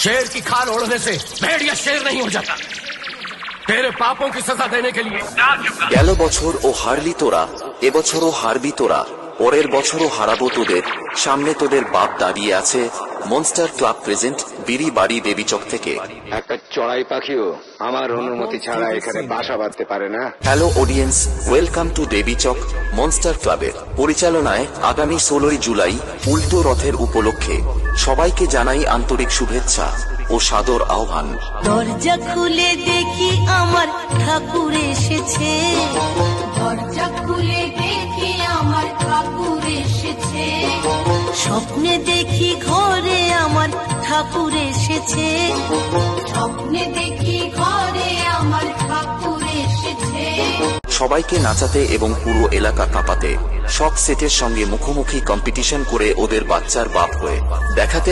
शेर की खाल ओढ़ने से भेड़िया शेर नहीं हो जाता। तेरे पापों की सजा देने के लिए গেল বছর ও হারলি তোরা, এবছরও হারবি তোরা, পরের বছরও হারাবো তোদের। সামনে তোদের বাপ দাঁড়িয়ে আছে। মনস্টার ক্লাব প্রেজেন্ট, বিড়ি বাড়ি দেবীচক থেকে। একটা চড়াই পাখিও আমার অনুমতি ছাড়া এখানে বাসা বাঁধতে পারে না। Hello audience, welcome to Debichak monster ক্লাবের পরিচালনায় আগামী 16ই জুলাই উল্টো রথের উপলক্ষে সবাইকে জানাই আন্তরিক শুভেচ্ছা ও সাদর আহ্বান। দরজা খুলে দেখি আমার ঠাকুর এসেছে, দরজা খুলে দেখি আমার ঠাকুর এসেছে, স্বপ্নে দেখি ঘরে আমার ঠাকুর এসেছে, স্বপ্নে দেখি ঘরে আমার ঠাকুর এসেছে। সবাইকে নাচাতে এবং পুরো এলাকা কাঁপাতে শক সেটের সঙ্গে মুখোমুখি কম্পিটিশন করে ওদের বাচ্চার বাপ হয়ে দেখাতে